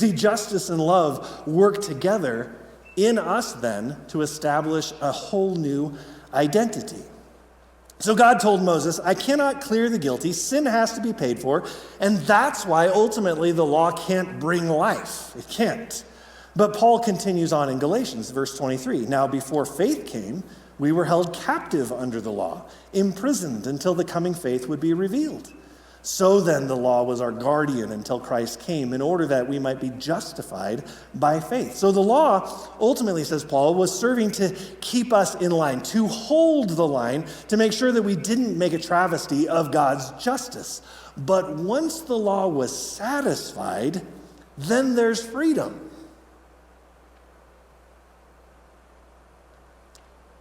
see, justice and love work together in us then to establish a whole new identity. So God told Moses, I cannot clear the guilty, sin has to be paid for, and that's why ultimately the law can't bring life. It can't. But Paul continues on in Galatians, verse 23. Now before faith came, we were held captive under the law, imprisoned until the coming faith would be revealed. So then the law was our guardian until Christ came in order that we might be justified by faith. So the law, ultimately, says Paul, was serving to keep us in line, to hold the line, to make sure that we didn't make a travesty of God's justice. But once the law was satisfied, then there's freedom.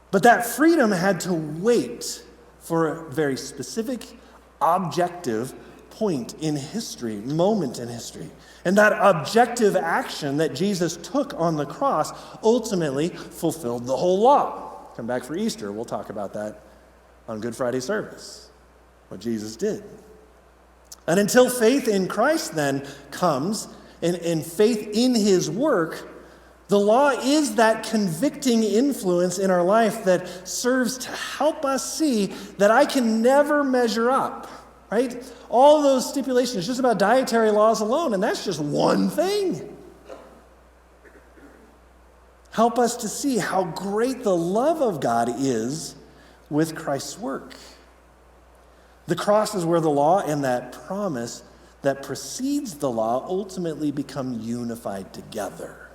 But that freedom had to wait for a very specific objective point in history, moment in history. And that objective action that Jesus took on the cross ultimately fulfilled the whole law. Come back for Easter, we'll talk about that on Good Friday service, what Jesus did. And until faith in Christ then comes, and faith in his work, the law is that convicting influence in our life that serves to help us see that I can never measure up, right? All those stipulations, just about dietary laws alone, and that's just one thing. Help us to see how great the love of God is with Christ's work. The cross is where the law and that promise that precedes the law ultimately become unified together.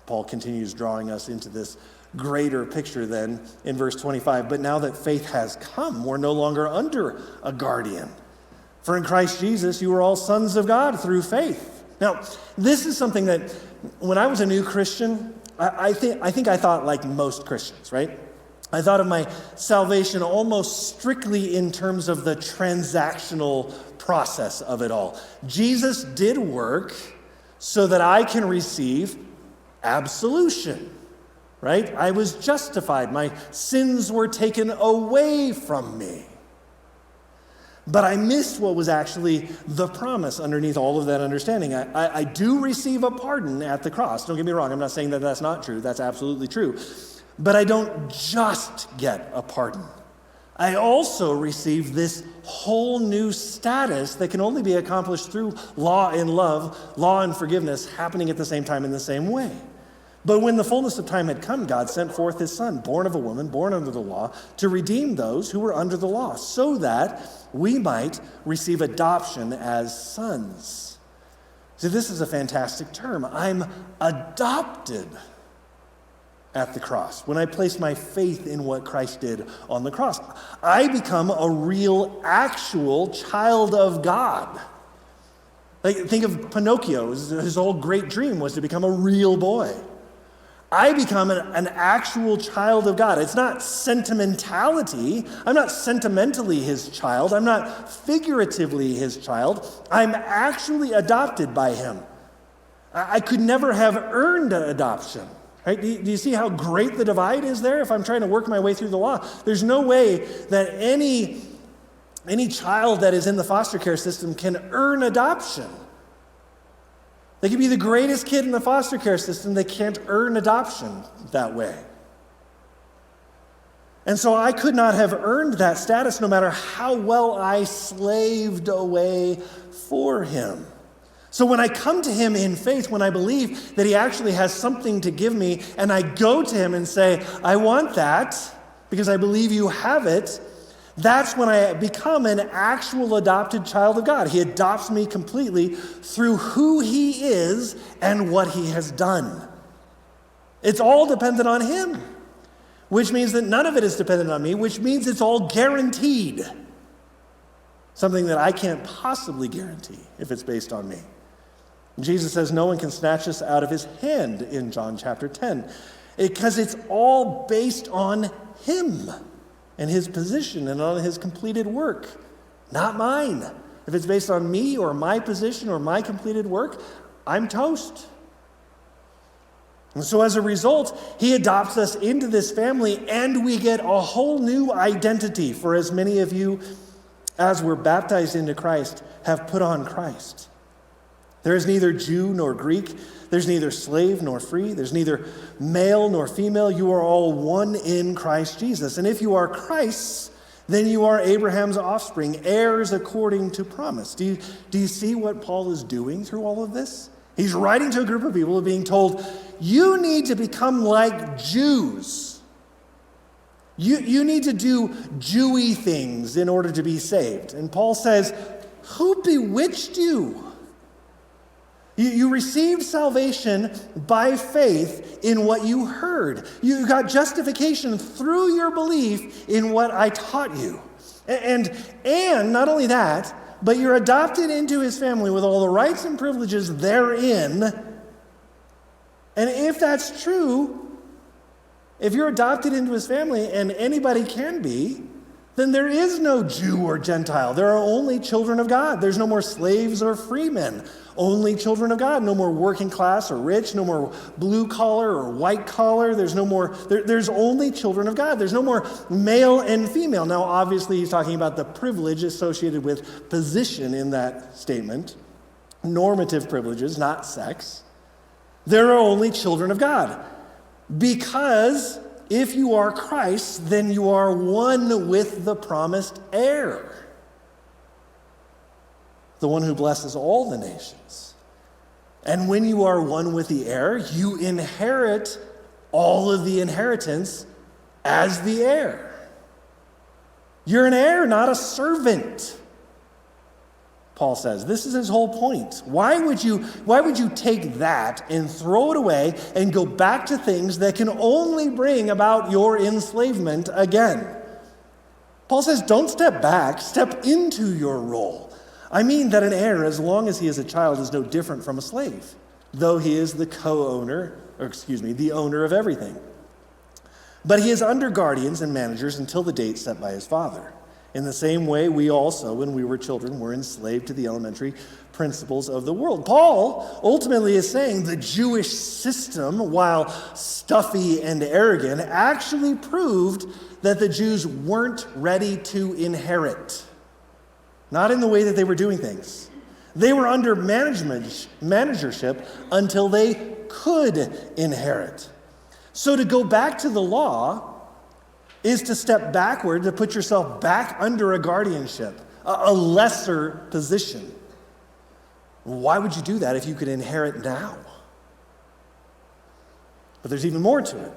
Paul continues drawing us into this greater picture then in verse 25. But now that faith has come, we're no longer under a guardian. For in Christ Jesus, you are all sons of God through faith. Now, this is something that when I was a new Christian, I think I thought like most Christians, right? I thought of my salvation almost strictly in terms of the transactional process of it all. Jesus did work so that I can receive absolution, right? I was justified. My sins were taken away from me. But I missed what was actually the promise underneath all of that understanding. I do receive a pardon at the cross. Don't get me wrong. I'm not saying that that's not true. That's absolutely true. But I don't just get a pardon. I also receive this whole new status that can only be accomplished through law and love, law and forgiveness happening at the same time in the same way. But when the fullness of time had come, God sent forth his Son, born of a woman, born under the law, to redeem those who were under the law, so that we might receive adoption as sons. See, this is a fantastic term. I'm adopted at the cross. When I place my faith in what Christ did on the cross, I become a real, actual child of God. Like, think of Pinocchio. His whole great dream was to become a real boy. I become an actual child of God. It's not sentimentality. I'm not sentimentally his child. I'm not figuratively his child. I'm actually adopted by him. I could never have earned adoption. Right? Do you see how great the divide is there? If I'm trying to work my way through the law, there's no way that any child that is in the foster care system can earn adoption. They could be the greatest kid in the foster care system. They can't earn adoption that way. And so I could not have earned that status no matter how well I slaved away for him. So when I come to him in faith, when I believe that he actually has something to give me, and I go to him and say, I want that because I believe you have it, that's when I become an actual adopted child of God. He adopts me completely through who he is and what he has done. It's all dependent on him, which means that none of it is dependent on me, which means it's all guaranteed. Something that I can't possibly guarantee if it's based on me. Jesus says no one can snatch us out of his hand in John chapter 10, because it's all based on him and his position and on his completed work, not mine. If it's based on me or my position or my completed work, I'm toast. And so as a result, he adopts us into this family, and we get a whole new identity. For as many of you as were baptized into Christ have put on Christ. There is neither Jew nor Greek. There's neither slave nor free. There's neither male nor female. You are all one in Christ Jesus. And if you are Christ's, then you are Abraham's offspring, heirs according to promise. Do you see what Paul is doing through all of this? He's writing to a group of people being told, you need to become like Jews. You need to do Jewy things in order to be saved. And Paul says, who bewitched you? You received salvation by faith in what you heard. You got justification through your belief in what I taught you. And not only that, but you're adopted into his family with all the rights and privileges therein. And if that's true, if you're adopted into his family, and anybody can be, then there is no Jew or Gentile. There are only children of God. There's no more slaves or free men. Only children of God. No more working class or rich. No more blue collar or white collar. There's only children of God. There's no more male and female. Now, obviously, he's talking about the privilege associated with position in that statement. Normative privileges, not sex. There are only children of God. Because if you are Christ, then you are one with the promised heir, the one who blesses all the nations. And when you are one with the heir, you inherit all of the inheritance as the heir. You're an heir, not a servant, Paul says. This is his whole point. Why would you take that and throw it away and go back to things that can only bring about your enslavement again? Paul says, don't step back, step into your role. I mean that an heir, as long as he is a child, is no different from a slave, though he is the the owner of everything. But he is under guardians and managers until the date set by his father. In the same way, we also, when we were children, were enslaved to the elementary principles of the world. Paul ultimately is saying the Jewish system, while stuffy and arrogant, actually proved that the Jews weren't ready to inherit. Not in the way that they were doing things. They were under managership until they could inherit. So to go back to the law is to step backward, to put yourself back under a guardianship, a lesser position. Why would you do that if you could inherit now? But there's even more to it.